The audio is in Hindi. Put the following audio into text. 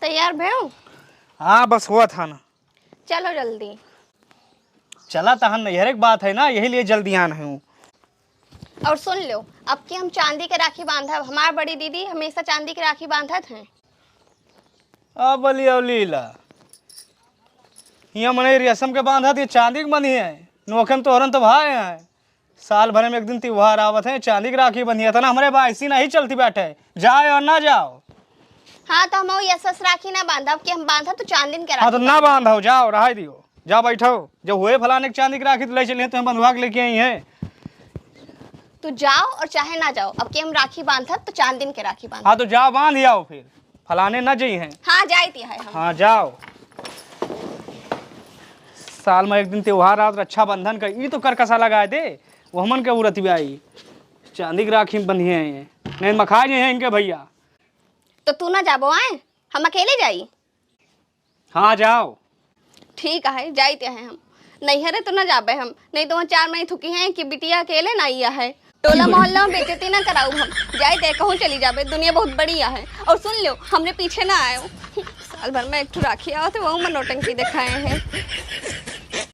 तैयार भेऊ? हाँ बस हुआ था ना। चलो जल्दी। चला तहन नैहर एक बात है ना, यही लिए जल्दी आना हूँ। और सुन लो, अब की हम चांदी के राखी बांधा, हमार बड़ी दीदी हमेशा चांदी के राखी बांधा थे। अब बोली लीला यहाँ मने रेशम के बांधा थी, चांदी के बनी है। नोखन तोहरन तो भाई है, साल भर में एक दिन त्योहार आवत है, चांदी की राखी बनी है। तो ना हमारे बा ऐसी नहीं चलती बैठे, जाए और ना जाओ। हाँ तो हम यस राखी ना बांधा, अब की हम बांधा तो चांदी के हाँ तो राखी ना बांधो, जाओ रहा दियो, जा बैठो। जब हुए फलाने की चांदी की राखी तो ले चलिए, तो हम बंधवा के लेके आई है। तो जाओ और चाहे ना जाओ, अब की हम राखी बांधा तो चांदी के राखी बांधा। हाँ तो जाओ बांध आओ, फिर फलाने ना जाई हैं। हाँ जाती है हम। हाँ जाओ। साल में एक दिन त्योहार आ, रक्षाबंधन का ये तो कर कसा लगाए दे, वो हमन के उरत भी आई। चांदी की राखी में बंधी है, नहीं मखा हैं इनके भैया। तो तू ना जाबो आए, हम अकेले जाई। हाँ जाओ। ठीक है जाते हैं हम। नैहरे तो ना जाबे हम, नहीं तो वहाँ 4 महीने थुकी हैं कि बिटिया अकेले ना आइया है। टोला मोहल्ला में बेइज्जती ना कराऊ हम, जाते कहूँ चली जाबे, दुनिया बहुत बढ़िया है। और सुन लो, हमरे पीछे ना आयो। साल भर में एक ठो राखी आओ तो वह में नौटंकी दिखाए हैं।